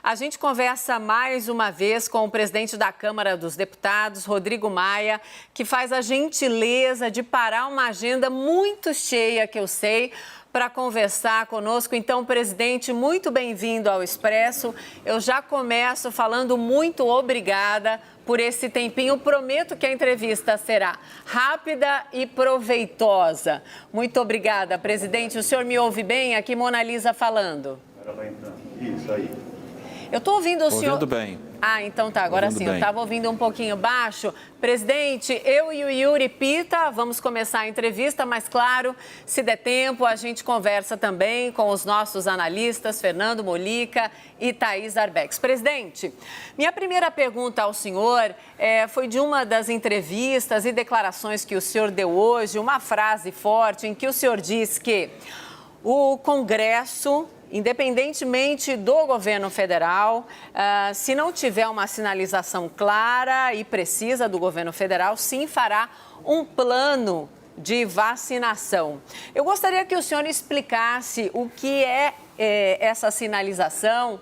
A gente conversa mais uma vez com o presidente da Câmara dos Deputados, Rodrigo Maia, que faz a gentileza de parar uma agenda muito cheia, que eu sei, para conversar conosco. Então, presidente, muito bem-vindo ao Expresso. Eu já começo falando muito obrigada por esse tempinho. Prometo que a entrevista será rápida e proveitosa. Muito obrigada, presidente. O senhor me ouve bem? Aqui, Mona Lisa falando. Isso aí. Eu estou ouvindo o senhor... Ouvindo bem. Ah, então tá, agora sim, eu estava ouvindo um pouquinho baixo. Presidente, eu e o Yuri Pita vamos começar a entrevista, mas claro, se der tempo, a gente conversa também com os nossos analistas, Fernando Molica e Thaís Arbex. Presidente, minha primeira pergunta ao senhor foi de uma das entrevistas e declarações que o senhor deu hoje, uma frase forte em que o senhor diz que o Congresso, independentemente do governo federal, se não tiver uma sinalização clara e precisa do governo federal, sim fará um plano de vacinação. Eu gostaria que o senhor explicasse o que é essa sinalização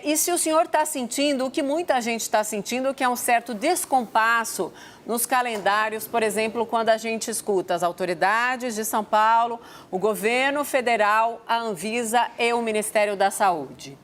e se o senhor está sentindo o que muita gente está sentindo, que é um certo descompasso nos calendários, por exemplo, quando a gente escuta as autoridades de São Paulo, o governo federal, a Anvisa e o Ministério da Saúde.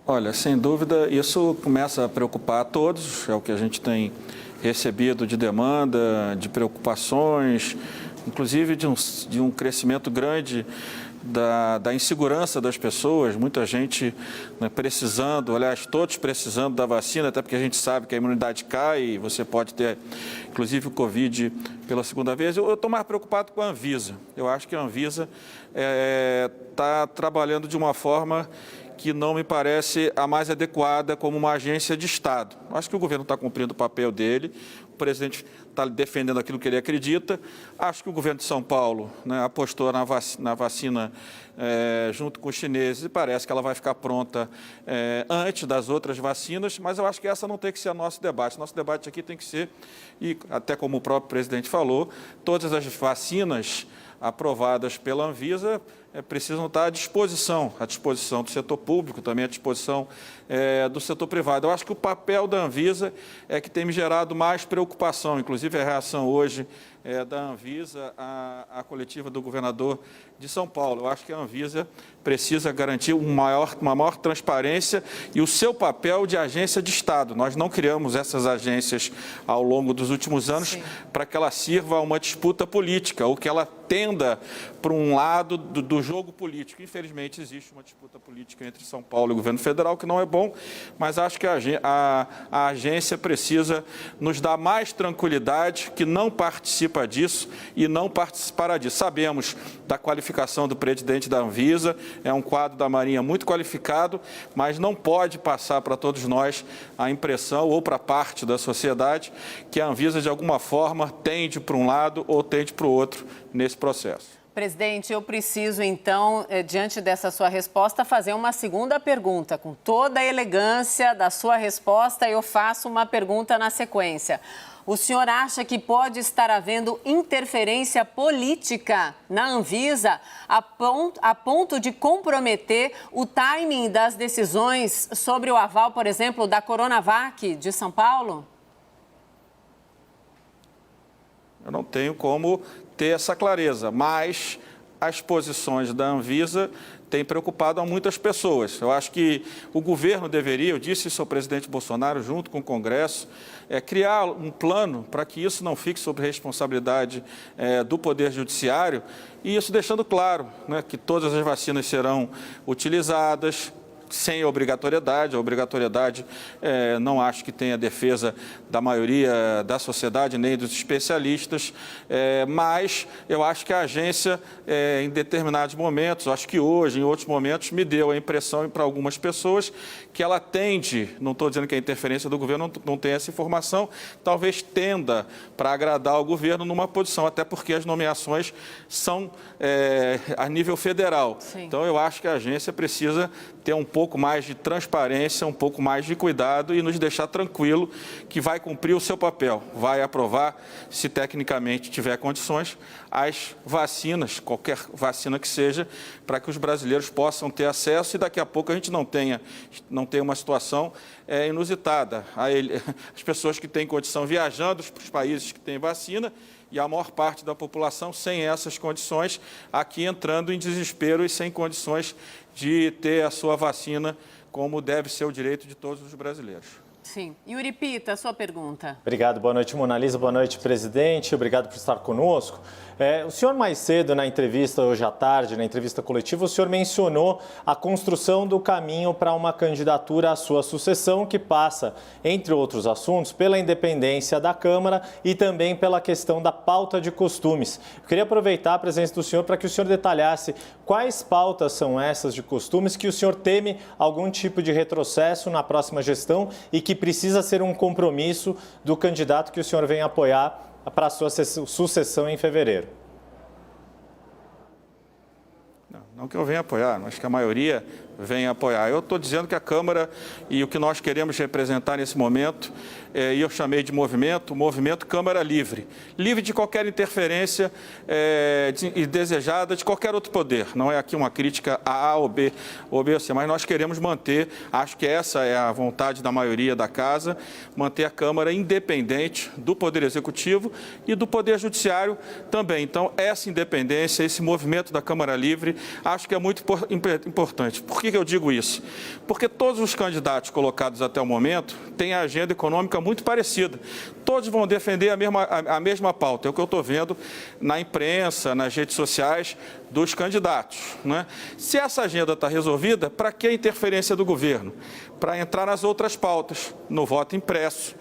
Olha, sem dúvida, isso começa a preocupar a todos, é o que a gente tem recebido de demanda, de preocupações, inclusive de um crescimento grande da insegurança das pessoas, muita gente, né, precisando, aliás, todos precisando da vacina, até porque a gente sabe que a imunidade cai e você pode ter, inclusive, o Covid pela segunda vez. Eu estou mais preocupado com a Anvisa. Eu acho que a Anvisa está trabalhando de uma forma que não me parece a mais adequada como uma agência de Estado. Acho que o governo está cumprindo o papel dele, o presidente está defendendo aquilo que ele acredita. Acho que o governo de São Paulo, né, apostou na vacina junto com os chineses e parece que ela vai ficar pronta antes das outras vacinas, mas eu acho que essa não tem que ser o nosso debate. Nosso debate aqui tem que ser, e até como o próprio presidente falou, todas as vacinas aprovadas pela Anvisa precisam estar à disposição do setor público, também à disposição do setor privado. Eu acho que o papel da Anvisa é que tem me gerado mais preocupação, inclusive a reação hoje da Anvisa à coletiva do governador de São Paulo. Eu acho que a Anvisa precisa garantir uma maior transparência e o seu papel de agência de Estado. Nós não criamos essas agências ao longo dos últimos anos para que ela sirva a uma disputa política ou que ela tenda para um lado do jogo político. Infelizmente, existe uma disputa política entre São Paulo e o governo federal, que não é bom, mas acho que a agência precisa nos dar mais tranquilidade, que não participa disso e não participará disso. Sabemos da qualificação do presidente da Anvisa, é um quadro da Marinha muito qualificado, mas não pode passar para todos nós a impressão, ou para parte da sociedade, que a Anvisa, de alguma forma, tende para um lado ou tende para o outro nesse processo. Presidente, eu preciso, então, diante dessa sua resposta, fazer uma segunda pergunta. Com toda a elegância da sua resposta, eu faço uma pergunta na sequência. O senhor acha que pode estar havendo interferência política na Anvisa a ponto de comprometer o timing das decisões sobre o aval, por exemplo, da Coronavac de São Paulo? Eu não tenho como ter essa clareza, mas as posições da Anvisa têm preocupado a muitas pessoas. Eu acho que o governo deveria, eu disse isso ao presidente Bolsonaro, junto com o Congresso, criar um plano para que isso não fique sob responsabilidade do Poder Judiciário, e isso deixando claro, né, que todas as vacinas serão utilizadas, sem obrigatoriedade. A obrigatoriedade não acho que tenha defesa da maioria da sociedade, nem dos especialistas, mas eu acho que a agência, em determinados momentos, acho que hoje, em outros momentos, me deu a impressão, para algumas pessoas, que ela tende, não estou dizendo que a interferência do governo não tem essa informação, talvez tenda para agradar o governo numa posição, até porque as nomeações são a nível federal. Sim. Então, eu acho que a agência precisa ter um pouco pouco mais de transparência, um pouco mais de cuidado e nos deixar tranquilo que vai cumprir o seu papel, vai aprovar, se tecnicamente tiver condições, as vacinas, qualquer vacina que seja, para que os brasileiros possam ter acesso e daqui a pouco a gente não tenha uma situação inusitada. As pessoas que têm condição viajando para os países que têm vacina e a maior parte da população sem essas condições, aqui entrando em desespero e sem condições de ter a sua vacina, como deve ser o direito de todos os brasileiros. Sim. Yuri Pita, sua pergunta. Obrigado. Boa noite, Mona Lisa. Boa noite, presidente. Obrigado por estar conosco. O senhor mais cedo, na entrevista hoje à tarde, na entrevista coletiva, o senhor mencionou a construção do caminho para uma candidatura à sua sucessão, que passa, entre outros assuntos, pela independência da Câmara e também pela questão da pauta de costumes. Eu queria aproveitar a presença do senhor para que o senhor detalhasse quais pautas são essas de costumes que o senhor teme algum tipo de retrocesso na próxima gestão e que precisa ser um compromisso do candidato que o senhor vem apoiar para a sua sucessão em fevereiro. Não que eu venha apoiar, mas que a maioria venha apoiar. Eu estou dizendo que a Câmara e o que nós queremos representar nesse momento, e eu chamei de movimento Câmara Livre. Livre de qualquer interferência desejada de qualquer outro poder. Não é aqui uma crítica a A ou B ou C, mas nós queremos manter, acho que essa é a vontade da maioria da Casa, manter a Câmara independente do Poder Executivo e do Poder Judiciário também. Então, essa independência, esse movimento da Câmara Livre, acho que é muito importante. Por que eu digo isso? Porque todos os candidatos colocados até o momento têm a agenda econômica muito parecida. Todos vão defender a mesma pauta. É o que eu estou vendo na imprensa, nas redes sociais dos candidatos, né? Se essa agenda está resolvida, para que a interferência do governo? Para entrar nas outras pautas, no voto impresso,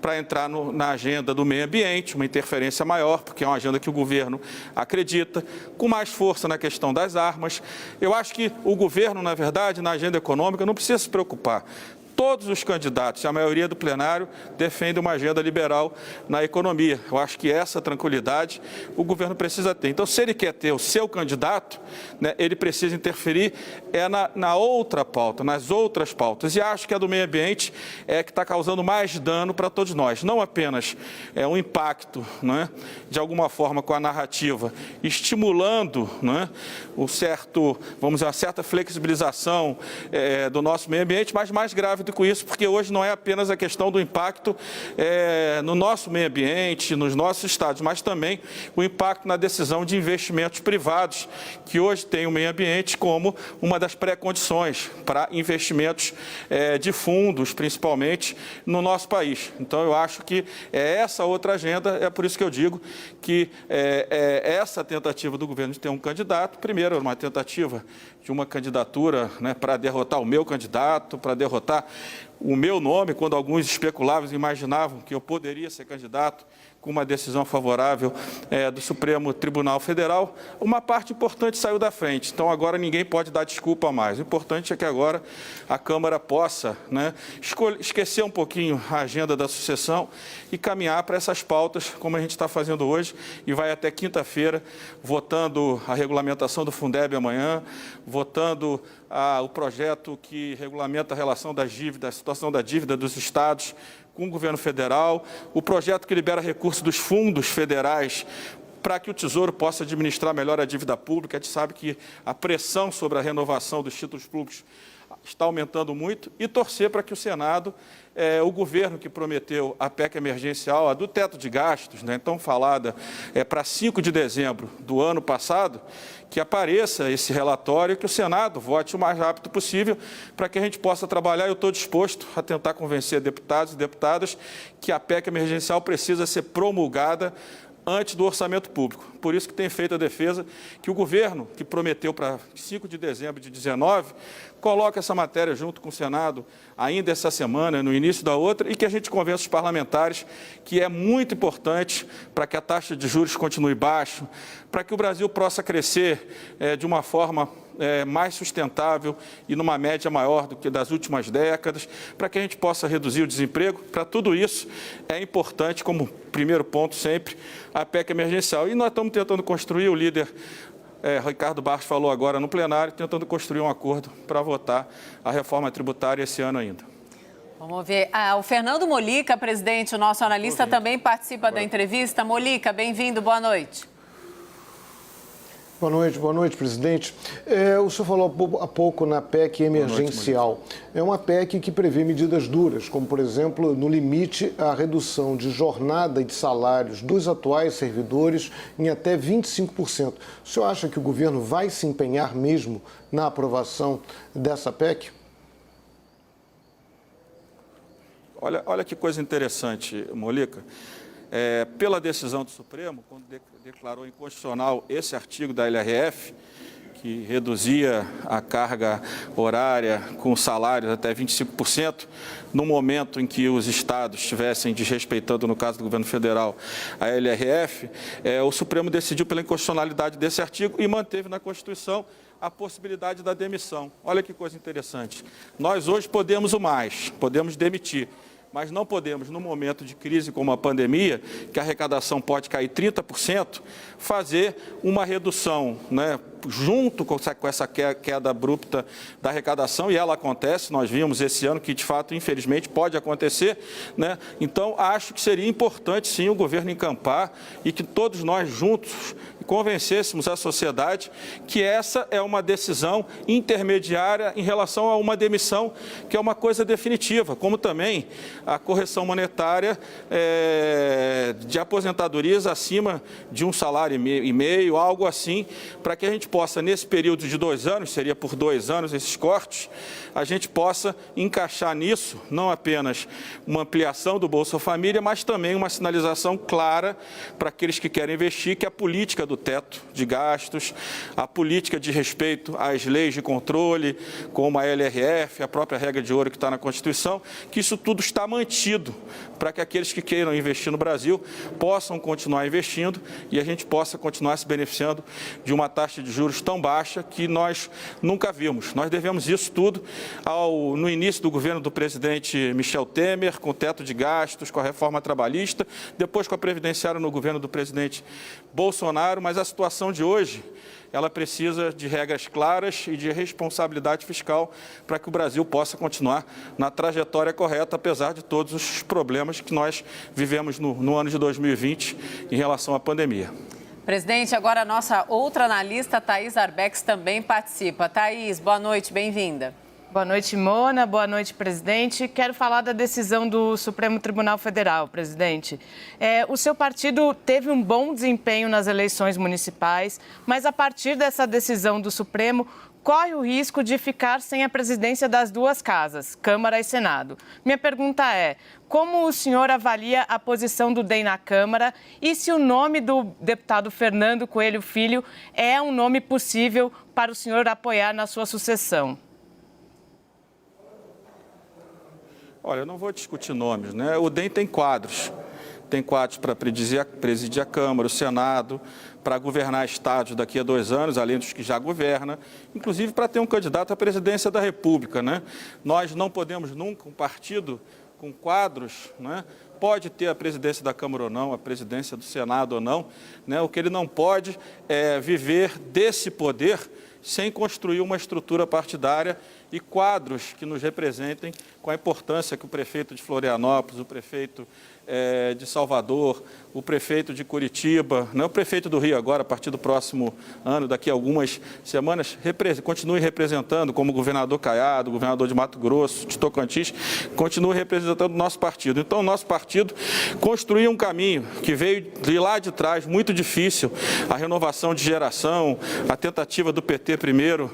para entrar na agenda do meio ambiente, uma interferência maior, porque é uma agenda que o governo acredita, com mais força na questão das armas. Eu acho que o governo, na verdade, na agenda econômica, não precisa se preocupar. Todos os candidatos, a maioria do plenário, defende uma agenda liberal na economia. Eu acho que essa tranquilidade o governo precisa ter. Então, se ele quer ter o seu candidato, né, ele precisa interferir na outra pauta, nas outras pautas. E acho que a do meio ambiente é que está causando mais dano para todos nós. Não apenas um impacto, né, de alguma forma com a narrativa, estimulando, né, vamos dizer, uma certa flexibilização do nosso meio ambiente, mas mais grave com isso, porque hoje não é apenas a questão do impacto no nosso meio ambiente, nos nossos estados, mas também o impacto na decisão de investimentos privados, que hoje tem o meio ambiente como uma das pré-condições para investimentos de fundos, principalmente no nosso país. Então, eu acho que essa outra agenda, é por isso que eu digo que essa tentativa do governo de ter um candidato, primeiro, uma tentativa de uma candidatura, né, para derrotar o meu candidato, para derrotar o meu nome, quando alguns especulavam e imaginavam que eu poderia ser candidato com uma decisão favorável do Supremo Tribunal Federal, uma parte importante saiu da frente. Então, agora ninguém pode dar desculpa mais. O importante é que agora a Câmara possa, né, esquecer um pouquinho a agenda da sucessão e caminhar para essas pautas, como a gente está fazendo hoje, e vai até quinta-feira, votando a regulamentação do Fundeb amanhã, votando o projeto que regulamenta a relação das dívidas, a situação da dívida dos estados com o governo federal, o projeto que libera recursos dos fundos federais para que o Tesouro possa administrar melhor a dívida pública. A gente sabe que a pressão sobre a renovação dos títulos públicos está aumentando muito, e torcer para que o Senado, o governo que prometeu a PEC emergencial, a do teto de gastos, né, tão falada, para 5 de dezembro do ano passado, que apareça esse relatório, que o Senado vote o mais rápido possível, para que a gente possa trabalhar. Eu estou disposto a tentar convencer deputados e deputadas que a PEC emergencial precisa ser promulgada antes do orçamento público. Por isso que tem feito a defesa que o governo, que prometeu para 5 de dezembro de 2019, coloque essa matéria junto com o Senado ainda essa semana, no início da outra, e que a gente convença os parlamentares que é muito importante para que a taxa de juros continue baixa, para que o Brasil possa crescer de uma forma mais sustentável e numa média maior do que das últimas décadas, para que a gente possa reduzir o desemprego. Para tudo isso, é importante, como primeiro ponto sempre, a PEC emergencial. E nós estamos tentando construir, o líder Ricardo Barros falou agora no plenário, tentando construir um acordo para votar a reforma tributária esse ano ainda. Vamos ver. O Fernando Molica, presidente, o nosso analista, também participa da entrevista. Molica, bem-vindo, boa noite. Boa noite, presidente. O senhor falou há pouco na PEC emergencial. É uma PEC que prevê medidas duras, como, por exemplo, no limite a redução de jornada e de salários dos atuais servidores em até 25%. O senhor acha que o governo vai se empenhar mesmo na aprovação dessa PEC? Olha que coisa interessante, Molica. Pela decisão do Supremo, quando declarou inconstitucional esse artigo da LRF, que reduzia a carga horária com salários até 25%, no momento em que os estados estivessem desrespeitando, no caso do governo federal, a LRF, o Supremo decidiu pela inconstitucionalidade desse artigo e manteve na Constituição a possibilidade da demissão. Olha que coisa interessante. Nós hoje podemos podemos demitir. Mas não podemos, num momento de crise como a pandemia, que a arrecadação pode cair 30%, fazer uma redução, né, junto com essa queda abrupta da arrecadação, e ela acontece, nós vimos esse ano que, de fato, infelizmente, pode acontecer, né? Então, acho que seria importante, sim, o governo encampar e que todos nós juntos convencêssemos a sociedade que essa é uma decisão intermediária em relação a uma demissão que é uma coisa definitiva, como também a correção monetária de aposentadorias acima de um salário e meio, algo assim, para que a gente possa, nesse período de 2 anos, seria por 2 anos esses cortes, a gente possa encaixar nisso não apenas uma ampliação do Bolsa Família, mas também uma sinalização clara para aqueles que querem investir, que a política do teto de gastos, a política de respeito às leis de controle, como a LRF, a própria regra de ouro que está na Constituição, que isso tudo está mantido para que aqueles que queiram investir no Brasil possam continuar investindo e a gente possa continuar se beneficiando de uma taxa de juros tão baixa que nós nunca vimos. Nós devemos isso tudo no início do governo do presidente Michel Temer, com o teto de gastos, com a reforma trabalhista, depois com a previdenciária no governo do presidente Bolsonaro, mas a situação de hoje, ela precisa de regras claras e de responsabilidade fiscal para que o Brasil possa continuar na trajetória correta, apesar de todos os problemas que nós vivemos no ano de 2020 em relação à pandemia. Presidente, agora a nossa outra analista, Thaís Arbex, também participa. Thaís, boa noite, bem-vinda. Boa noite, Mona. Boa noite, presidente. Quero falar da decisão do Supremo Tribunal Federal, presidente. O seu partido teve um bom desempenho nas eleições municipais, mas a partir dessa decisão do Supremo, corre o risco de ficar sem a presidência das 2 casas, Câmara e Senado. Minha pergunta é: como o senhor avalia a posição do DEM na Câmara e se o nome do deputado Fernando Coelho Filho é um nome possível para o senhor apoiar na sua sucessão? Olha, eu não vou discutir nomes, né? O DEM tem quadros para presidir a Câmara, o Senado, para governar estados daqui a 2 anos, além dos que já governa, inclusive para ter um candidato à presidência da República, né? Nós não podemos nunca, um partido com quadros, né, pode ter a presidência da Câmara ou não, a presidência do Senado ou não, né? O que ele não pode é viver desse poder sem construir uma estrutura partidária e quadros que nos representem com a importância que o prefeito de Florianópolis, o prefeito de Salvador, o prefeito de Curitiba, não é o prefeito do Rio agora, a partir do próximo ano, daqui a algumas semanas, continue representando, como o governador Caiado, o governador de Mato Grosso, de Tocantins, continue representando o nosso partido. Então, o nosso partido construiu um caminho que veio de lá de trás, muito difícil, a renovação de geração, a tentativa do PT primeiro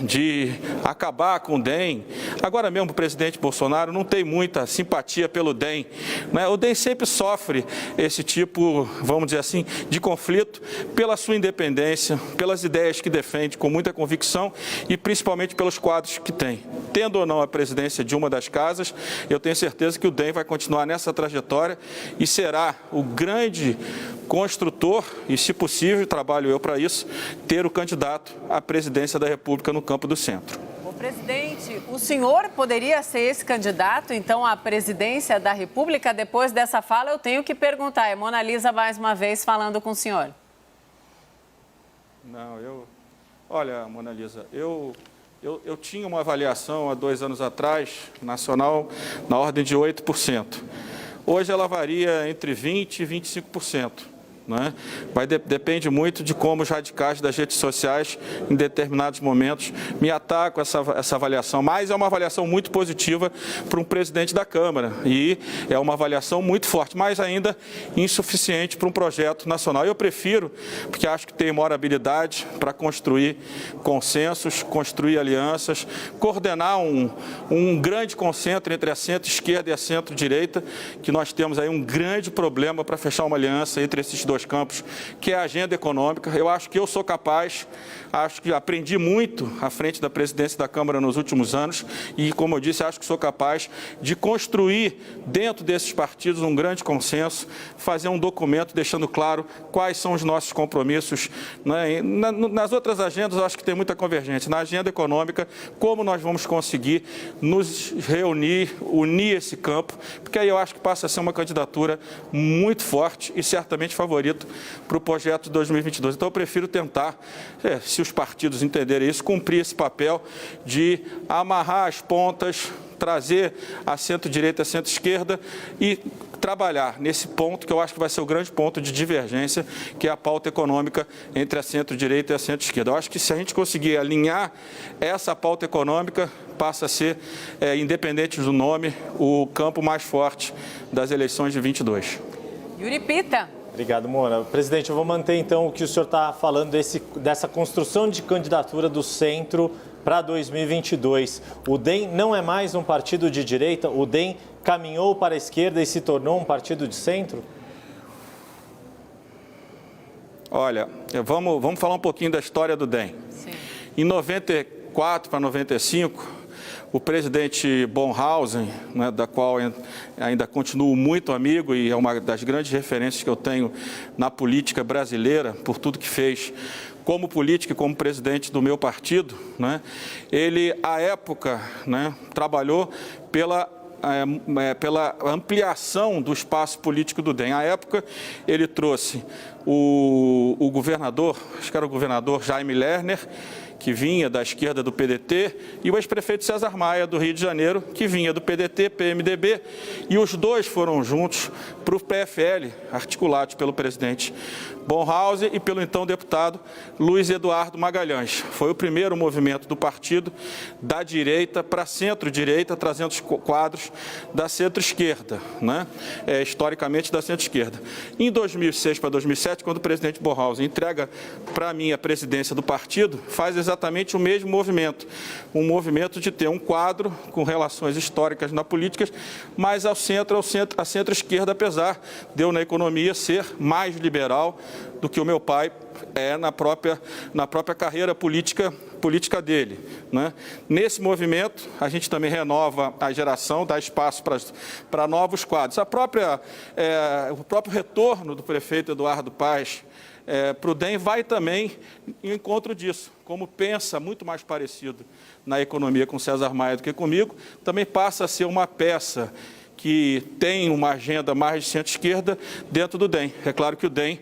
de acabar com o DEM. Agora mesmo o presidente Bolsonaro não tem muita simpatia pelo DEM, né? O DEM sempre sofre esse tipo, vamos dizer assim, de conflito pela sua independência, pelas ideias que defende com muita convicção e principalmente pelos quadros que tem. Tendo ou não a presidência de uma das casas, eu tenho certeza que o DEM vai continuar nessa trajetória e será o grande construtor e, se possível, trabalho eu para isso, ter o candidato à presidência da República no campo do centro. Presidente, o senhor poderia ser esse candidato, então, à presidência da República? Depois dessa fala, eu tenho que perguntar. É Mona Lisa, mais uma vez, falando com o senhor. Não, olha, Mona Lisa, eu tinha uma avaliação há 2 anos atrás, nacional, na ordem de 8%. Hoje ela varia entre 20% e 25%. Né? Depende muito de como os radicais das redes sociais, em determinados momentos, me atacam essa avaliação. Mas é uma avaliação muito positiva para um presidente da Câmara e é uma avaliação muito forte, mas ainda insuficiente para um projeto nacional. Eu prefiro, porque acho que tem maior habilidade para construir consensos, construir alianças, coordenar um grande consenso entre a centro-esquerda e a centro-direita, que nós temos aí um grande problema para fechar uma aliança entre esses dois campos, que é a agenda econômica. Eu acho que eu sou capaz, acho que aprendi muito à frente da presidência da Câmara nos últimos anos e, como eu disse, acho que sou capaz de construir dentro desses partidos um grande consenso, fazer um documento deixando claro quais são os nossos compromissos. Né? Nas outras agendas, eu acho que tem muita convergência. Na agenda econômica, como nós vamos conseguir nos reunir, unir esse campo, porque aí eu acho que passa a ser uma candidatura muito forte e certamente favorita para o projeto de 2022. Então, eu prefiro tentar, se os partidos entenderem isso, cumprir esse papel de amarrar as pontas, trazer a centro-direita e a centro-esquerda e trabalhar nesse ponto que eu acho que vai ser o grande ponto de divergência, que é a pauta econômica entre a centro-direita e a centro-esquerda. Eu acho que se a gente conseguir alinhar essa pauta econômica, passa a ser, independente do nome, o campo mais forte das eleições de 22. Yuri Pita. Obrigado, Mona. Presidente, eu vou manter então o que o senhor está falando dessa construção de candidatura do centro para 2022. O DEM não é mais um partido de direita? O DEM caminhou para a esquerda e se tornou um partido de centro? Olha, vamos falar um pouquinho da história do DEM. Sim. Em 94 para 95, o presidente Bonhausen, né, da qual ainda continuo muito amigo e é uma das grandes referências que eu tenho na política brasileira, por tudo que fez como político e como presidente do meu partido, né, ele, à época, né, trabalhou pela ampliação do espaço político do DEM. À época, ele trouxe o governador, acho que era o governador Jaime Lerner, que vinha da esquerda do PDT, e o ex-prefeito César Maia, do Rio de Janeiro, que vinha do PDT, PMDB, e os dois foram juntos para o PFL, articulados pelo presidente Bonhausen e pelo então deputado Luiz Eduardo Magalhães. Foi o primeiro movimento do partido da direita para a centro-direita, trazendo os quadros da centro-esquerda, né? Historicamente da centro-esquerda. Em 2006 para 2007, quando o presidente Bonhausen entrega para mim a presidência do partido, faz exatamente o mesmo movimento, um movimento de ter um quadro com relações históricas na política, mas a centro-esquerda, apesar de eu na economia ser mais liberal do que o meu pai na própria carreira política dele, né? Nesse movimento, a gente também renova a geração, dá espaço para novos quadros. O próprio retorno do prefeito Eduardo Paes para o DEM vai também em encontro disso. Como pensa muito mais parecido na economia com César Maia do que comigo, também passa a ser uma peça que tem uma agenda mais de centro-esquerda dentro do DEM. É claro que o DEM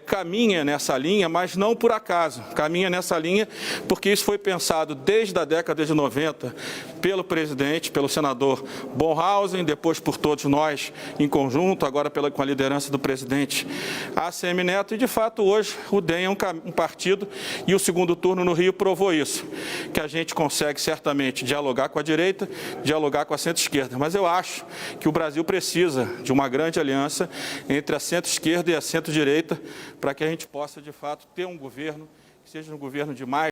caminha nessa linha, mas não por acaso. Caminha nessa linha porque isso foi pensado desde a década de 90 pelo presidente, pelo senador Bonhausen, depois por todos nós em conjunto, agora com a liderança do presidente ACM Neto. E, de fato, hoje o DEM é um partido e o segundo turno no Rio provou isso, que a gente consegue certamente dialogar com a direita, dialogar com a centro-esquerda. Mas eu acho que o Brasil precisa de uma grande aliança entre a centro-esquerda e a centro-direita para que a gente possa, de fato, ter um governo que seja um governo de mais